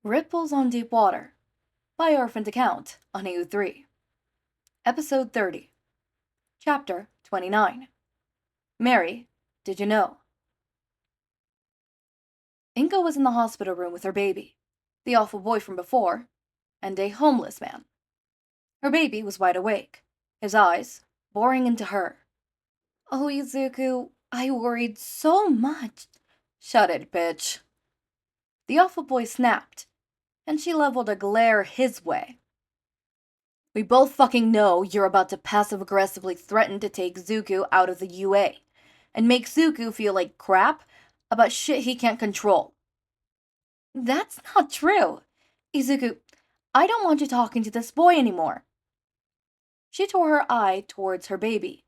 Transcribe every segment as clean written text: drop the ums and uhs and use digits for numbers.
Ripples on Deep Water by Orphaned Account on AU3. Episode 30. Chapter 29. Mary, did you know? Inko was in the hospital room with her baby, the awful boy from before, and a homeless man. Her baby was wide awake, his eyes boring into her. Oh, Izuku, I worried so much. Shut it, bitch. The awful boy snapped, and she leveled a glare his way. We both fucking know you're about to passive-aggressively threaten to take Zuku out of the UA, and make Zuku feel like crap about shit he can't control. That's not true. Izuku, I don't want you talking to this boy anymore. She tore her eye towards her baby,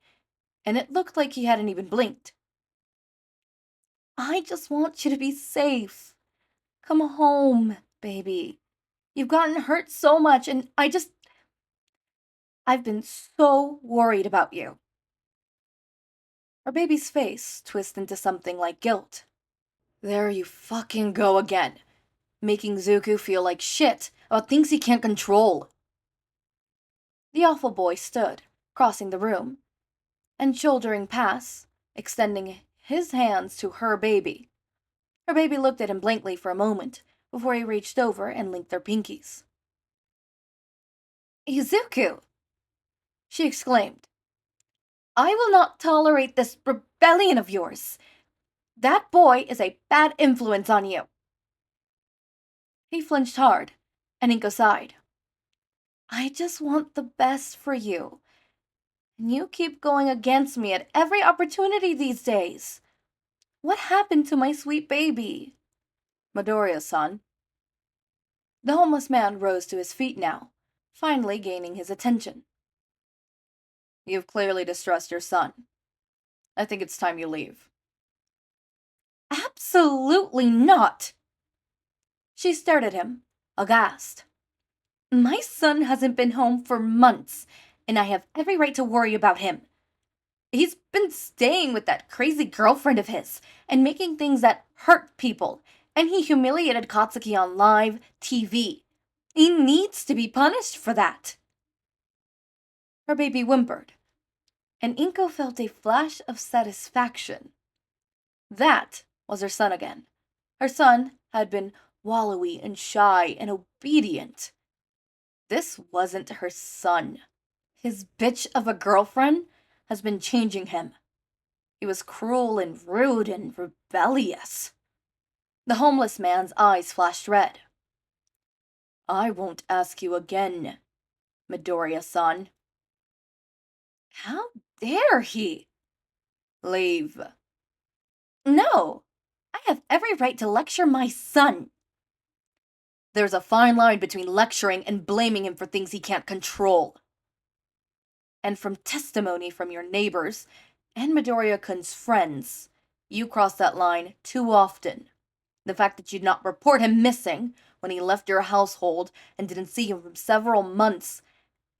and it looked like he hadn't even blinked. I just want you to be safe. Come home, baby. You've gotten hurt so much, and I've been so worried about you. Her baby's face twisted into something like guilt. There you fucking go again, making Zuku feel like shit about things he can't control. The awful boy stood, crossing the room, and shouldering past, extending his hands to her baby. Her baby looked at him blankly for a moment before he reached over and linked their pinkies. Izuku! She exclaimed. I will not tolerate this rebellion of yours. That boy is a bad influence on you. He flinched hard, and Inko sighed. I just want the best for you. And you keep going against me at every opportunity these days. What happened to my sweet baby? Midoriya-san. The homeless man rose to his feet now, finally gaining his attention. You've clearly distressed your son. I think it's time you leave. Absolutely not! She stared at him, aghast. My son hasn't been home for months, and I have every right to worry about him. He's been staying with that crazy girlfriend of his, and making things that hurt people, and he humiliated Katsuki on live TV. He needs to be punished for that. Her baby whimpered, and Inko felt a flash of satisfaction. That was her son again. Her son had been wallowy and shy and obedient. This wasn't her son. His bitch of a girlfriend has been changing him. He was cruel and rude and rebellious. The homeless man's eyes flashed red. I won't ask you again, Midoriya-san. How dare he? Leave. No, I have every right to lecture my son. There's a fine line between lecturing and blaming him for things he can't control. And from testimony from your neighbors and Midoriya-kun's friends, you cross that line too often. The fact that you'd not report him missing when he left your household and didn't see him for several months,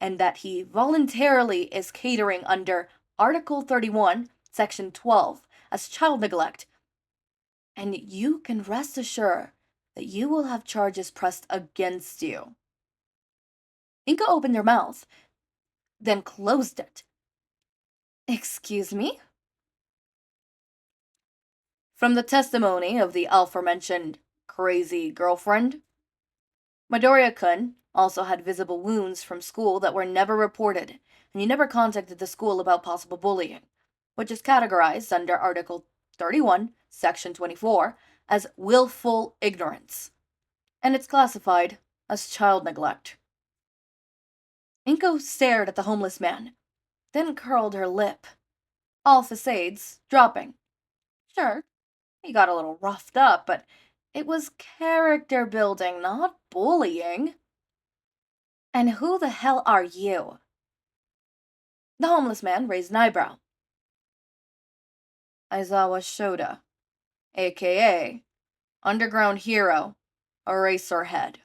and that he voluntarily is catering under Article 31, Section 12, as child neglect. And you can rest assured that you will have charges pressed against you. Inko opened her mouth, then closed it. Excuse me? From the testimony of the aforementioned crazy girlfriend, Midoriya-kun also had visible wounds from school that were never reported, and he never contacted the school about possible bullying, which is categorized under Article 31, Section 24, as willful ignorance, and it's classified as child neglect. Inko stared at the homeless man, then curled her lip, all facades dropping. Sure, he got a little roughed up, but it was character building, not bullying. And who the hell are you? The homeless man raised an eyebrow. Aizawa Shouta, a.k.a. Underground Hero, Eraserhead.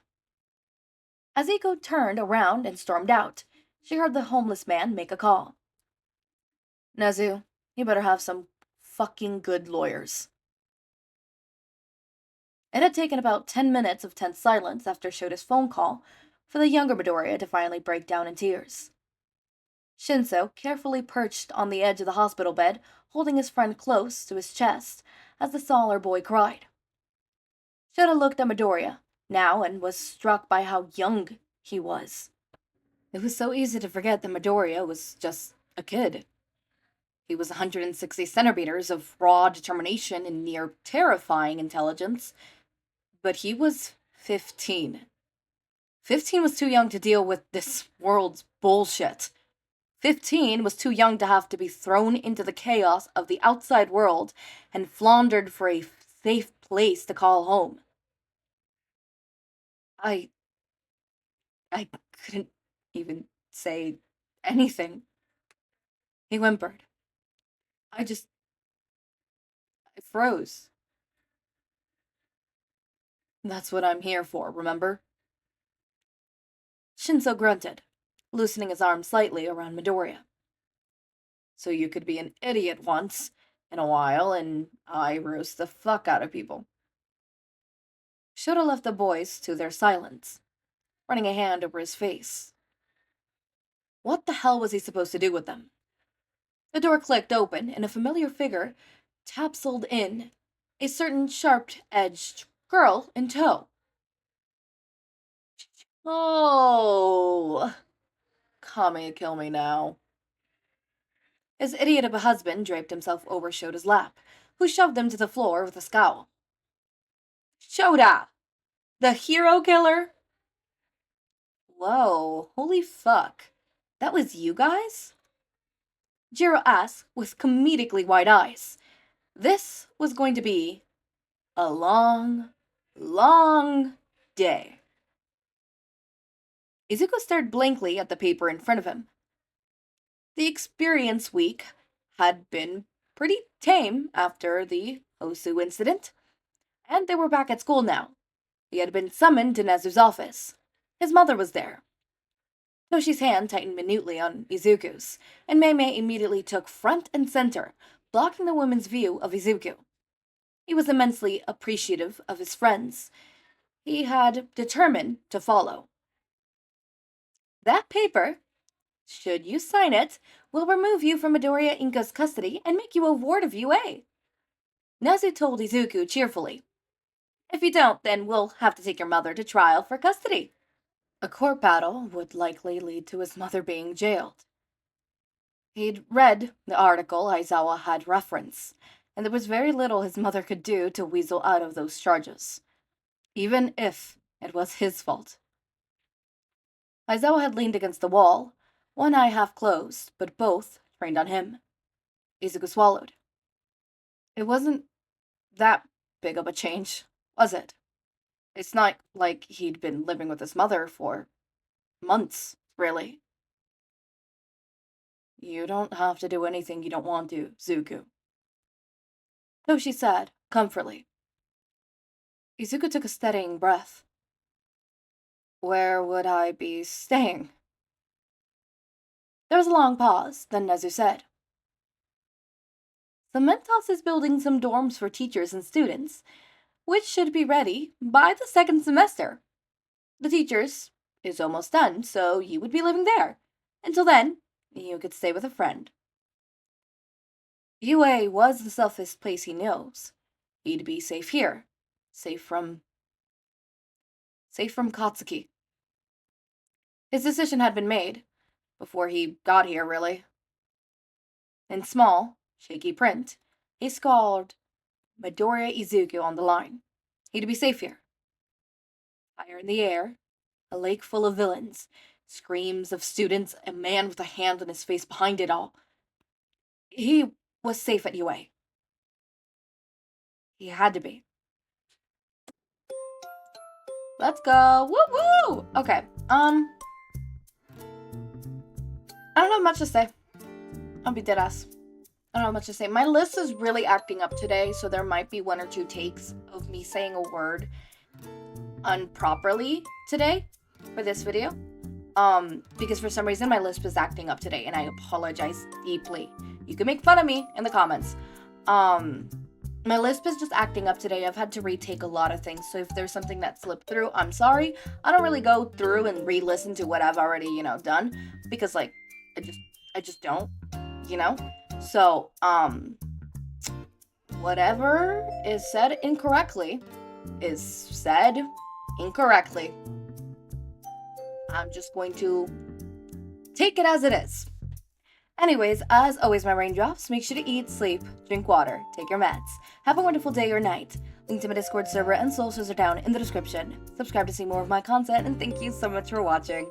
As Inko turned around and stormed out, she heard the homeless man make a call. Nezu, you better have some fucking good lawyers. It had taken about 10 minutes of tense silence after Shota's phone call for the younger Midoriya to finally break down in tears. Shinsou carefully perched on the edge of the hospital bed, holding his friend close to his chest as the smaller boy cried. Shota looked at Midoriya now and was struck by how young he was. It was so easy to forget that Midoriya was just a kid. He was 160 centimeters of raw determination and near terrifying intelligence, but he was 15. 15 was too young to deal with this world's bullshit. 15 was too young to have to be thrown into the chaos of the outside world and floundered for a safe place to call home. I couldn't even say anything. He whimpered. I froze. That's what I'm here for, remember? Shinsou grunted, loosening his arm slightly around Midoriya. So you could be an idiot once in a while, and I roast the fuck out of people. Shota left the boys to their silence, running a hand over his face. What the hell was he supposed to do with them? The door clicked open, and a familiar figure tapseled in, a certain sharp-edged girl in tow. Oh, Kami, kill me now. His idiot of a husband draped himself over Shota's lap, who shoved him to the floor with a scowl. Shota! The hero killer? Whoa, holy fuck. That was you guys? Jiro asked with comedically wide eyes. This was going to be a long, long day. Izuku stared blankly at the paper in front of him. The experience week had been pretty tame after the Osu incident, and they were back at school now. He had been summoned to Nezu's office. His mother was there. Toshi's hand tightened minutely on Izuku's, and Mei immediately took front and center, blocking the woman's view of Izuku. He was immensely appreciative of his friends. He had determined to follow. That paper, should you sign it, will remove you from Midoriya Inko's custody and make you a ward of UA. Nezu told Izuku cheerfully. If you don't, then we'll have to take your mother to trial for custody. A court battle would likely lead to his mother being jailed. He'd read the article Aizawa had referenced, and there was very little his mother could do to weasel out of those charges, even if it was his fault. Aizawa had leaned against the wall, one eye half closed, but both trained on him. Izuku swallowed. It wasn't that big of a change, was it? It's not like he'd been living with his mother for months, really. You don't have to do anything you don't want to, Zuku. Toshi said, comfortably. Izuku took a steadying breath. Where would I be staying? There was a long pause, then Nezu said. Cementos is building some dorms for teachers and students, which should be ready by the second semester. The teachers is almost done, so you would be living there. Until then, you could stay with a friend. UA was the safest place he knows. He'd be safe here. Safe from Katsuki. His decision had been made, before he got here, really. In small, shaky print, he scrawled Midoriya Izuku on the line. He'd be safe here. Fire in the air, a lake full of villains, screams of students, a man with a hand on his face behind it all. He was safe at UA. He had to be. Let's go. Woo-woo! Okay, I don't have much to say. I'll be deadass. I don't have much to say. My list is really acting up today, so there might be one or two takes of me saying a word improperly today for this video. Because for some reason my list was acting up today, and I apologize deeply. You can make fun of me in the comments. My lisp is just acting up today. I've had to retake a lot of things, so if there's something that slipped through, I'm sorry. I don't really go through and re-listen to what I've already, done, because, like, I just don't, So, whatever is said incorrectly is said incorrectly. I'm just going to take it as it is. Anyways, as always, my raindrops, make sure to eat, sleep, drink water, take your meds. Have a wonderful day or night. Link to my Discord server and socials are down in the description. Subscribe to see more of my content, and thank you so much for watching.